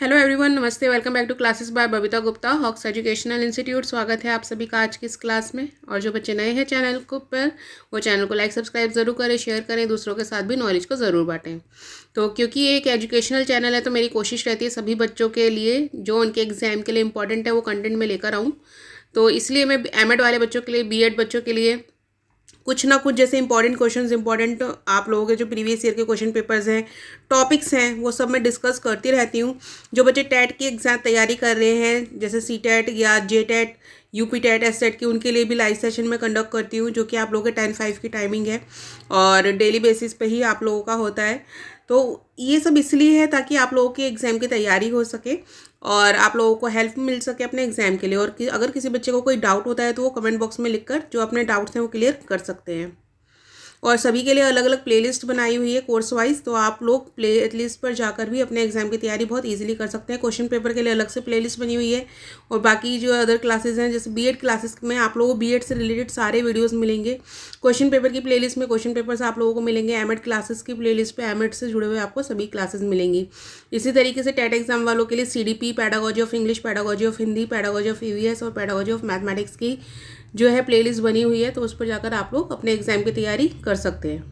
Hello everyone, namaste. Welcome back to classes by Babita Gupta, Hawks educational institute. स्वागत है आप सभी का आज की इस क्लास में। और जो बच्चे नए हैं चैनल को पर, वो चैनल को लाइक सब्सक्राइब ज़रूर करें, शेयर करें, दूसरों के साथ भी नॉलेज को ज़रूर बांटें। तो क्योंकि ये एक एजुकेशनल चैनल है, तो मेरी कोशिश रहती है सभी बच्चों के लिए जो उनके एग्जाम के लिए इंपॉर्टेंट है वो कंटेंट में लेकर आऊँ। तो इसलिए मैं एमएड वाले बच्चों के लिए, बीएड बच्चों के लिए कुछ ना कुछ जैसे इंपॉर्टेंट क्वेश्चंस, इंपॉर्टेंट आप लोगों के जो प्रीवियस ईयर के क्वेश्चन पेपर्स हैं, टॉपिक्स हैं, वो सब मैं डिस्कस करती रहती हूँ। जो बच्चे टेट की एग्जाम तैयारी कर रहे हैं, जैसे सी टेट या J TET, UP TET, S TET की, उनके लिए भी लाइव सेशन में कंडक्ट करती हूँ, जो कि आप लोगों के 10-5 की टाइमिंग है और डेली बेसिस पे ही आप लोगों का होता है। तो ये सब इसलिए है ताकि आप लोगों की एग्ज़ाम की तैयारी हो सके और आप लोगों को हेल्प मिल सके अपने एग्ज़ाम के लिए। और अगर किसी बच्चे को कोई डाउट होता है तो वो कमेंट बॉक्स में लिखकर जो अपने डाउट्स हैं वो क्लियर कर सकते हैं। और सभी के लिए अलग अलग प्लेलिस्ट बनाई हुई है कोर्स वाइज, तो आप लोग प्लेलिस्ट पर जाकर भी अपने एग्जाम की तैयारी बहुत इजीली कर सकते हैं। क्वेश्चन पेपर के लिए अलग से प्लेलिस्ट बनी हुई है और बाकी जो अदर क्लासेस हैं, जैसे बीएड क्लासेस में आप लोगों को बीएड से रिलेटेड सारे वीडियोस मिलेंगे। क्वेश्चन पेपर की प्लेलिस्ट में क्वेश्चन पेपर्स आप लोगों को मिलेंगे। एमएड क्लासेस की प्लेलिस्ट पे एमएड से जुड़े हुए आपको सभी क्लासेस मिलेंगी। इसी तरीके से टेट एग्जाम वालों के लिए CDP, pedagogy of English, pedagogy of Hindi, pedagogy of EVS और पैडागोजी ऑफ मैथमेटिक्स की जो है प्लेलिस्ट बनी हुई है, तो उस पर जाकर आप लोग अपने एग्जाम की तैयारी कर सकते हैं।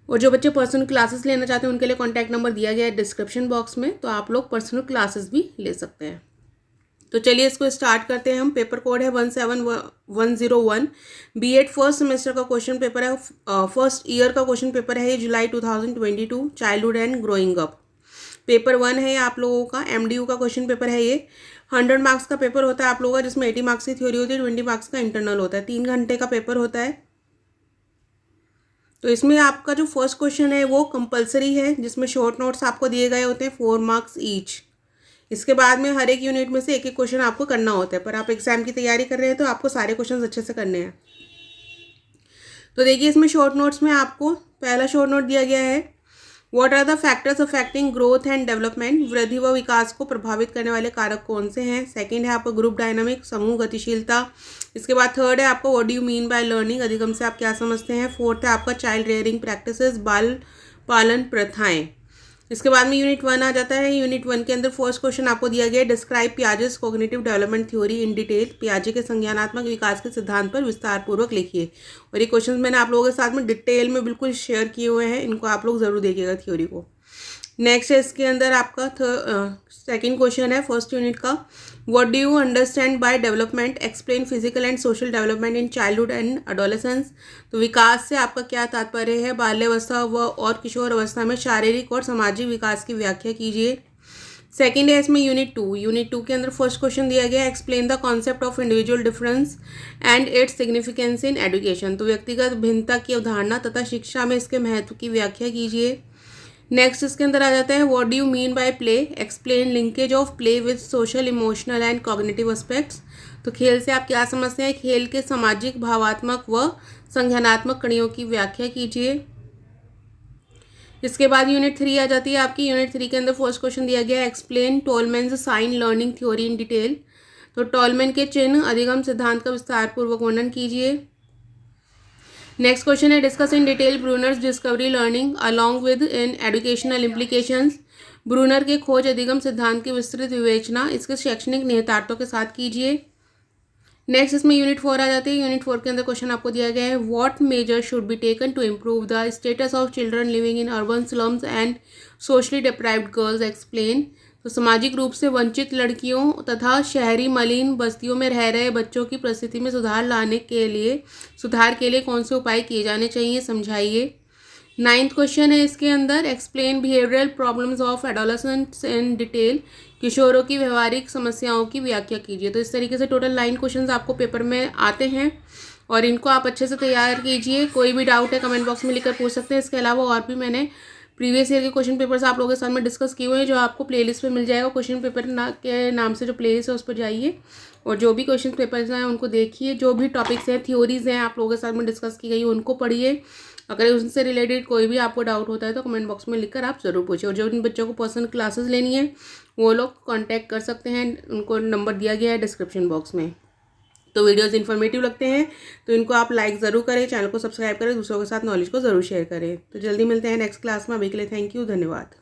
और जो बच्चे पर्सनल क्लासेस लेना चाहते हैं उनके लिए कॉन्टैक्ट नंबर दिया गया है डिस्क्रिप्शन बॉक्स में, तो आप लोग पर्सनल क्लासेस भी ले सकते हैं। तो चलिए इसको स्टार्ट करते हैं हम। पेपर कोड है 17101। बीएड फर्स्ट सेमेस्टर का क्वेश्चन पेपर है, फर्स्ट ईयर का क्वेश्चन पेपर है ये, जुलाई 2022, childhood and growing up. Paper 1 है आप लोगों का, एमडीयू का क्वेश्चन पेपर है ये। 100 मार्क्स का पेपर होता है आप लोगों का, जिसमें 80 मार्क्स की थ्योरी होती है, 20 मार्क्स का इंटरनल होता है। 3 घंटे का पेपर होता है। तो इसमें आपका जो फर्स्ट क्वेश्चन है वो कंपलसरी है, जिसमें शॉर्ट नोट्स आपको दिए गए होते हैं 4 मार्क्स ईच। इसके बाद में हर एक यूनिट में से एक एक क्वेश्चन आपको करना होता है, पर आप एग्जाम की तैयारी कर रहे हैं तो आपको सारे क्वेश्चन अच्छे से करने हैं। तो देखिए इसमें शॉर्ट नोट्स में आपको पहला शॉर्ट नोट दिया गया है, what are the factors affecting growth and development. वृद्धि व विकास को प्रभावित करने वाले कारक कौन से हैं। सेकंड है आपको ग्रुप डायनामिक, समूह गतिशीलता। इसके बाद थर्ड है आपको what do you mean by learning, अधिगम से आप क्या समझते हैं। फोर्थ है आपका चाइल्ड रेयरिंग प्रैक्टिसेस, बाल पालन प्रथाएं। इसके बाद में यूनिट 1 आ जाता है। यूनिट 1 के अंदर फर्स्ट क्वेश्चन आपको दिया गया है, describe Piaget's cognitive development theory in detail. पियाजे के संज्ञानात्मक विकास के सिद्धांत पर विस्तार पूर्वक लिखिए। और ये क्वेश्चन मैंने आप लोगों के साथ में डिटेल में बिल्कुल शेयर किए हुए हैं, इनको आप लोग जरूर देखिएगा थ्योरी को। नेक्स्ट है इसके अंदर आपका सेकंड क्वेश्चन है फर्स्ट यूनिट का, what do you understand by development, explain physical and social development in childhood and adolescence. तो विकास से आपका क्या तात्पर्य है। बाल्यावस्था व और किशोर अवस्था में शारीरिक और सामाजिक विकास की व्याख्या कीजिए। सेकेंड है इसमें यूनिट 2। यूनिट 2 के अंदर फर्स्ट क्वेश्चन दिया गया, explain the concept of individual difference and its significance in education. तो व्यक्तिगत भिन्नता की अवधारणा तथा शिक्षा में इसके महत्व की व्याख्या कीजिए। नेक्स्ट इसके अंदर आ जाता है, what do you mean by play, explain linkage of play with social, emotional and cognitive aspects. तो खेल से आप क्या समझते हैं, खेल के सामाजिक, भावात्मक व संज्ञानात्मक कड़ियों की व्याख्या कीजिए। इसके बाद यूनिट 3 आ जाती है आपकी। यूनिट 3 के अंदर फर्स्ट क्वेश्चन दिया गया है, explain Tolman's sign learning theory in detail. तो टोलमैन के चिन्ह अधिगम सिद्धांत का विस्तार पूर्वक वर्णन कीजिए। नेक्स्ट क्वेश्चन है, discuss in detail Bruner's discovery learning along with in educational implications. Bruner के खोज अधिगम सिद्धांत की विस्तृत विवेचना इसके शैक्षणिक निहितार्थों के साथ कीजिए। नेक्स्ट इसमें यूनिट 4 आ जाती है। यूनिट 4 के अंदर क्वेश्चन आपको दिया गया है, what major should be taken to improve the status of children living in urban slums and socially deprived girls, explain. तो सामाजिक रूप से वंचित लड़कियों तथा शहरी मलिन बस्तियों में रह रहे बच्चों की परिस्थिति में सुधार के लिए कौन से उपाय किए जाने चाहिए, समझाइए। 9th क्वेश्चन है इसके अंदर, explain behavioural problems of adolescents in detail. किशोरों की व्यवहारिक समस्याओं की व्याख्या कीजिए। तो इस तरीके से टोटल 9 क्वेश्चंस आपको पेपर में आते हैं और इनको आप अच्छे से तैयार कीजिए। कोई भी डाउट है कमेंट बॉक्स में लिखकर पूछ सकते हैं। इसके अलावा और भी मैंने प्रीवियस ईयर के क्वेश्चन पेपर्स आप लोगों के साथ में डिस्कस किए हुए हैं, जो आपको प्लेलिस्ट पे मिल जाएगा। क्वेश्चन पेपर के नाम से जो प्लेलिस्ट है उस पर जाइए और जो भी क्वेश्चन पेपर्स हैं उनको देखिए। जो भी टॉपिक्स हैं, थ्योरीज हैं आप लोगों के साथ में डिस्कस की गई, उनको पढ़िए। अगर उनसे रिलेटेड कोई भी आपको डाउट होता है तो कमेंट बॉक्स में लिखकर आप ज़रूर पूछिए। और जो इन बच्चों को पर्सनल क्लासेस लेनी है वो लोग कांटेक्ट कर सकते हैं, उनको नंबर दिया गया है डिस्क्रिप्शन बॉक्स में। तो वीडियोस इन्फॉर्मेटिव लगते हैं तो इनको आप लाइक ज़रूर करें, चैनल को सब्सक्राइब करें, दूसरों के साथ नॉलेज को ज़रूर शेयर करें। तो जल्दी मिलते हैं नेक्स्ट क्लास में। अभी के लिए थैंक यू, धन्यवाद।